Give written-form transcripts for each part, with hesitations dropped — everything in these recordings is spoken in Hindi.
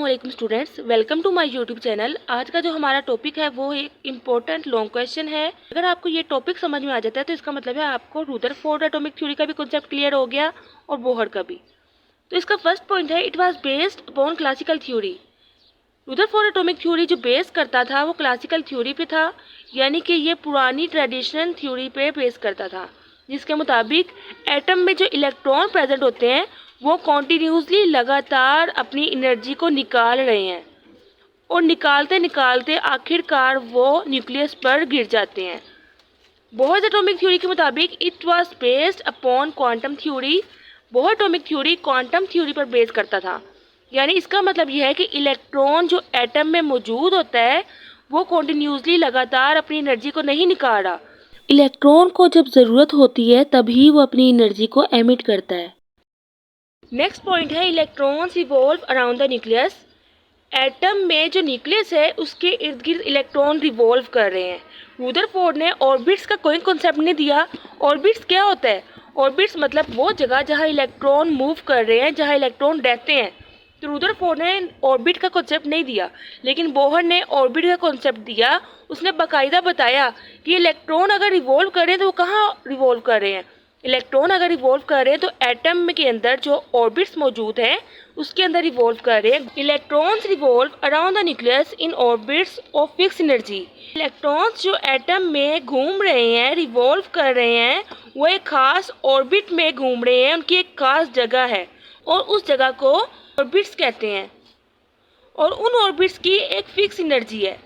अस्सलाम students, welcome to my YouTube channel. आज का जो हमारा टॉपिक है वो एक इम्पोर्टेंट लॉन्ग क्वेश्चन है। अगर आपको ये टॉपिक समझ में आ जाता है तो इसका मतलब है आपको रुदरफोर्ड एटॉमिक थ्योरी का भी कॉन्सेप्ट क्लियर हो गया और बोहर का भी। तो इसका फर्स्ट पॉइंट है, it was based upon classical theory. Rutherford atomic theory जो बेस करता था वो क्लासिकल थ्योरी पे था, यानी कि ये पुरानी ट्रेडिशनल थ्योरी पे बेस करता था, जिसके मुताबिक एटम में जो इलेक्ट्रॉन प्रेजेंट होते हैं वो कॉन्टीन्यूसली लगातार अपनी एनर्जी को निकाल रहे हैं और निकालते निकालते आखिरकार वो न्यूक्लियस पर गिर जाते हैं। बोहर एटॉमिक थ्योरी के मुताबिक it was based upon quantum theory. Bohr atomic theory quantum theory पर बेस करता था, यानी इसका मतलब यह है कि इलेक्ट्रॉन जो एटम में मौजूद होता है वो कॉन्टीन्यूसली लगातार अपनी एनर्जी को नहीं निकाल रहा। इलेक्ट्रॉन को जब ज़रूरत होती है तभी वो अपनी एनर्जी को एमिट करता है। नेक्स्ट पॉइंट है, electrons revolve around the nucleus. Atom में जो न्यूक्लियस है उसके इर्द गिर्द इलेक्ट्रॉन रिवॉल्व कर रहे हैं। रुदरफोर्ड ने ऑर्बिट्स का कोई कॉन्सेप्ट नहीं दिया। ऑर्बिट्स क्या होता है? ऑर्बिट्स मतलब वो जगह जहाँ इलेक्ट्रॉन मूव कर रहे हैं, जहाँ इलेक्ट्रॉन रहते हैं। तो रुदरफोर्ड ने ऑर्बिट का कॉन्सेप्ट नहीं दिया, लेकिन बोहर ने ऑर्बिट का कॉन्सेप्ट दिया। उसने बाकायदा बताया कि इलेक्ट्रॉन अगर रिवॉल्व कर रहे हैं तो वो कहाँ रिवॉल्व कर रहे हैं। इलेक्ट्रॉन अगर रिवॉल्व कर रहे हैं तो एटम के अंदर जो ऑर्बिट्स मौजूद हैं उसके अंदर रिवॉल्व कर रहे हैं। Electrons revolve around the nucleus in orbits of fix energy. Electrons जो एटम में घूम रहे हैं, रिवॉल्व कर रहे हैं, वो एक खास ऑर्बिट में घूम रहे हैं। उनकी एक खास जगह है और उस जगह को ऑर्बिट्स कहते हैं और उन ऑर्बिट्स की एक फिक्स एनर्जी है।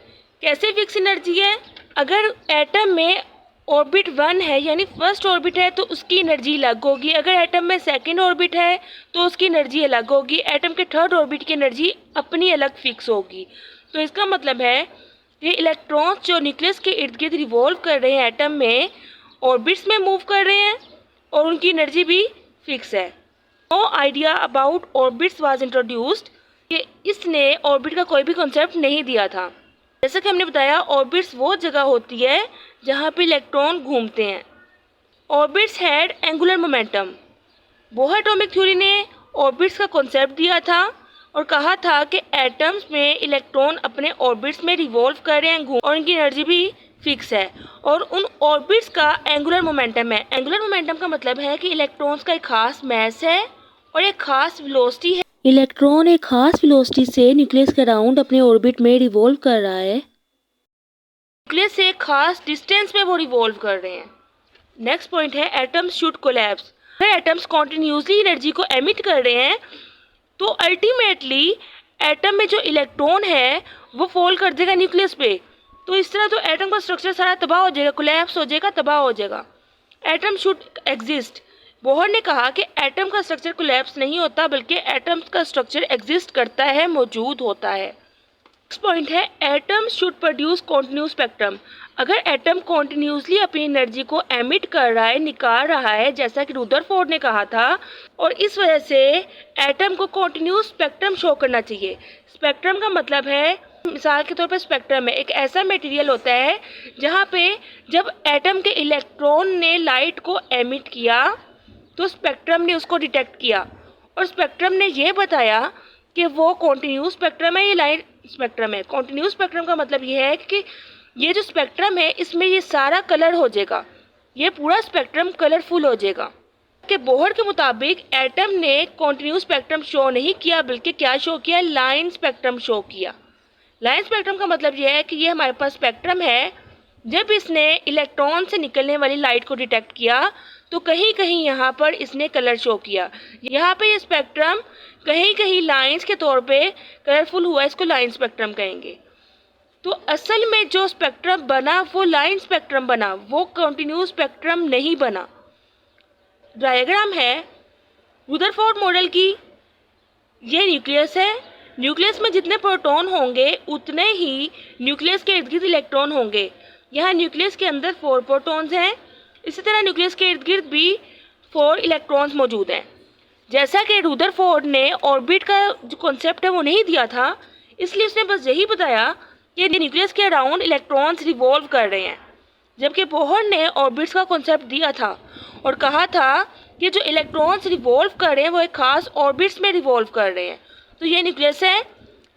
कैसे फिक्स एनर्जी है? अगर एटम में ऑर्बिट 1 है यानी फर्स्ट ऑर्बिट है तो उसकी एनर्जी अलग होगी। अगर एटम में सेकंड ऑर्बिट है तो उसकी एनर्जी अलग होगी। एटम के थर्ड ऑर्बिट की एनर्जी अपनी अलग फिक्स होगी। तो इसका मतलब है कि इलेक्ट्रॉन्स जो न्यूक्लियस के इर्द गिर्द रिवॉल्व कर रहे हैं एटम में, ऑर्बिट्स में मूव कर रहे हैं और उनकी एनर्जी भी फिक्स है। No idea about orbits was introduced, कि इसने ऑर्बिट का कोई भी कॉन्सेप्ट नहीं दिया था। जैसा कि हमने बताया, ऑर्बिट्स वो जगह होती है जहाँ पे इलेक्ट्रॉन घूमते हैं। Orbits had angular momentum. Bohr atomic theory ने ऑर्बिट्स का कॉन्सेप्ट दिया था और कहा था कि एटम्स में इलेक्ट्रॉन अपने ऑर्बिट्स में रिवॉल्व कर रहे हैं और उनकी एनर्जी भी फिक्स है और उन ऑर्बिट्स का एंगुलर मोमेंटम है। एंगुलर मोमेंटम का मतलब है कि इलेक्ट्रॉन्स का एक खास मैस है और एक खास वेलोसिटी है। इलेक्ट्रॉन एक खास वेलोसिटी से न्यूक्लियस के अराउंड अपने ऑर्बिट में रिवॉल्व कर रहा है। न्यूक्लियस से एक खास डिस्टेंस में वो रिवॉल्व कर रहे हैं। नेक्स्ट पॉइंट है, एटम्स शुड कोलैप्स। अगर एटम्स कॉन्टिन्यूसली एनर्जी को एमिट कर रहे हैं तो अल्टीमेटली एटम में जो इलेक्ट्रॉन है वो फॉल कर देगा न्यूक्लियस पे। तो इस तरह तो एटम का स्ट्रक्चर सारा तबाह हो जाएगा, कोलैप्स हो जाएगा, तबाह हो जाएगा। Atom should exist. बोहर ने कहा कि एटम का स्ट्रक्चर कोलैप्स नहीं होता बल्कि एटम का स्ट्रक्चर एग्जिस्ट करता है, मौजूद होता है। नेक्स्ट पॉइंट है, atom should produce continuous spectrum. अगर एटम कॉन्टिन्यूसली अपनी एनर्जी को एमिट कर रहा है, निकाल रहा है, जैसा कि रुदरफोर्ड ने कहा था, और इस वजह से एटम को कॉन्टिन्यूस स्पेक्ट्रम शो करना चाहिए। स्पेक्ट्रम का मतलब है, मिसाल के तौर पर स्पेक्ट्रम है एक ऐसा मटेरियल होता है जहाँ पे जब एटम के इलेक्ट्रॉन ने लाइट को एमिट किया तो स्पेक्ट्रम ने उसको डिटेक्ट किया और स्पेक्ट्रम ने ये बताया कि वो कॉन्टिन्यूस स्पेक्ट्रम है, ये लाइट स्पेक्ट्रम है। कॉन्टिन्यूस स्पेक्ट्रम का मतलब ये है कि ये जो स्पेक्ट्रम है इसमें ये सारा कलर हो जाएगा, ये पूरा स्पेक्ट्रम कलरफुल हो जाएगा। कि बोहर के मुताबिक एटम ने कॉन्टिन्यूस स्पेक्ट्रम शो नहीं किया बल्कि क्या शो किया? लाइन स्पेक्ट्रम शो किया। लाइन स्पेक्ट्रम का मतलब यह है कि ये हमारे पास स्पेक्ट्रम है, जब इसने इलेक्ट्रॉन से निकलने वाली लाइट को डिटेक्ट किया तो कहीं कहीं यहाँ पर इसने कलर शो किया। यहाँ पे ये स्पेक्ट्रम कहीं कहीं लाइंस के तौर पे कलरफुल हुआ, इसको लाइन स्पेक्ट्रम कहेंगे। तो असल में जो स्पेक्ट्रम बना वो लाइन स्पेक्ट्रम बना, वो कंटिन्यूस स्पेक्ट्रम नहीं बना। डायग्राम है रुदरफोर्ड मॉडल की। ये न्यूक्लियस है, न्यूक्लियस में जितने प्रोटॉन होंगे उतने ही न्यूक्लियस के इर्द गिर्द इलेक्ट्रॉन होंगे। यहाँ न्यूक्लियस के अंदर 4 प्रोटॉन्स हैं, इसी तरह न्यूक्लियस के इर्द गिर्द भी 4 इलेक्ट्रॉन्स मौजूद हैं। जैसा कि रुदरफोर्ड ने ऑर्बिट का जो कॉन्सेप्ट है वो नहीं दिया था, इसलिए उसने बस यही बताया कि न्यूक्लियस के अराउंड इलेक्ट्रॉन्स रिवॉल्व कर रहे हैं, जबकि बोहर ने ऑर्बिट्स का कॉन्सेप्ट दिया था और कहा था कि जो इलेक्ट्रॉन्स रिवॉल्व कर रहे हैं वो एक खास ऑर्बिट्स में रिवॉल्व कर रहे हैं। तो ये न्यूक्लियस है,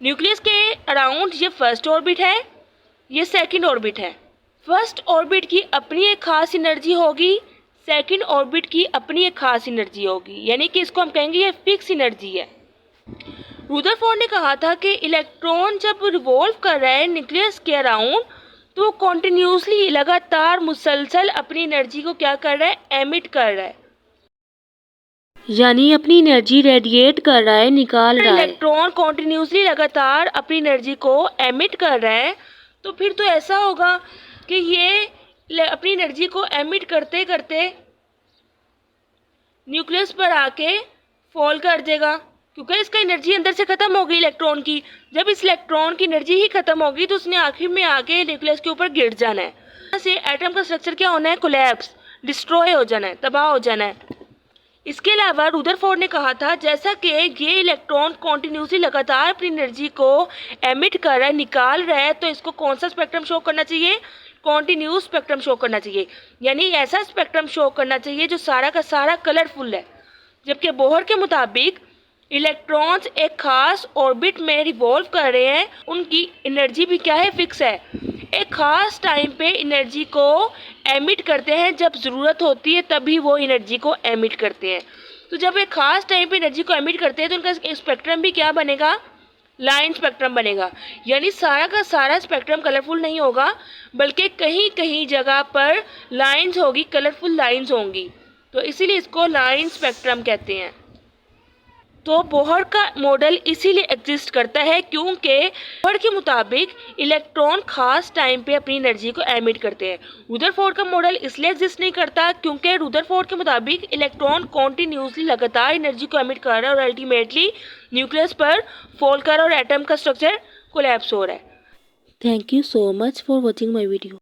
न्यूक्लियस के अराउंड ये फर्स्ट ऑर्बिट है, ये सेकंड ऑर्बिट है। फर्स्ट ऑर्बिट की अपनी एक खास एनर्जी होगी, सेकंड ऑर्बिट की अपनी एक खास एनर्जी होगी, यानी कि इसको हम कहेंगे ये फिक्स एनर्जी है। रुदरफोर्ड ने कहा था कि इलेक्ट्रॉन जब रिवॉल्व कर रहा है न्यूक्लियस के अराउंड तो वो कॉन्टिन्यूसली लगातार मुसलसल अपनी एनर्जी को क्या कर रहा है, एमिट कर रहा है, यानी अपनी एनर्जी रेडिएट कर रहा है, निकाल रहा है। इलेक्ट्रॉन कॉन्टिन्यूसली लगातार अपनी एनर्जी को एमिट कर रहा है तो फिर तो ऐसा होगा कि ये अपनी एनर्जी को एमिट करते करते न्यूक्लियस पर आके फॉल कर देगा, क्योंकि इसका एनर्जी अंदर से खत्म हो गई इलेक्ट्रॉन की। जब इस इलेक्ट्रॉन की एनर्जी ही खत्म होगी तो उसने आखिर में आके न्यूक्लियस के ऊपर गिर जाना है। यहाँ से एटम का स्ट्रक्चर क्या होना है, कोलैप्स, डिस्ट्रॉय हो जाना है, तबाह हो जाना है। इसके अलावा रुदरफोर्ड ने कहा था जैसा कि ये इलेक्ट्रॉन कॉन्टिन्यूसली लगातार अपनी एनर्जी को एमिट कर रहा है, निकाल रहा है, तो इसको कौन सा स्पेक्ट्रम शो करना चाहिए, कॉन्टिन्यूस स्पेक्ट्रम शो करना चाहिए, यानी ऐसा स्पेक्ट्रम शो करना चाहिए जो सारा का सारा कलरफुल है। जबकि बोहर के मुताबिक इलेक्ट्रॉन्स एक खास ऑर्बिट में रिवॉल्व कर रहे हैं, उनकी एनर्जी भी क्या है, फिक्स है। एक खास टाइम पे एनर्जी को एमिट करते हैं, जब ज़रूरत होती है तभी वो एनर्जी को एमिट करते हैं। तो जब एक खास टाइम पे एनर्जी को एमिट करते हैं तो उनका स्पेक्ट्रम भी क्या बनेगा, लाइन स्पेक्ट्रम बनेगा, यानी सारा का सारा स्पेक्ट्रम कलरफुल नहीं होगा, बल्कि कहीं कहीं जगह पर लाइंस होगी, कलरफुल लाइंस होंगी, तो इसीलिए इसको लाइन स्पेक्ट्रम कहते हैं। तो बोहर का मॉडल इसीलिए एग्जिस्ट करता है क्योंकि बोहर के मुताबिक इलेक्ट्रॉन खास टाइम पे अपनी एनर्जी को एमिट करते हैं। रुदरफोर्ड का मॉडल इसलिए एग्जिस्ट नहीं करता क्योंकि रुदरफोर्ड के मुताबिक इलेक्ट्रॉन कॉन्टिन्यूसली लगातार एनर्जी को एमिट कर रहा है और अल्टीमेटली न्यूक्लियस पर फॉल कर रहा है और एटम का स्ट्रक्चर कोलैप्स हो रहा है। Thank you so much for watching my video.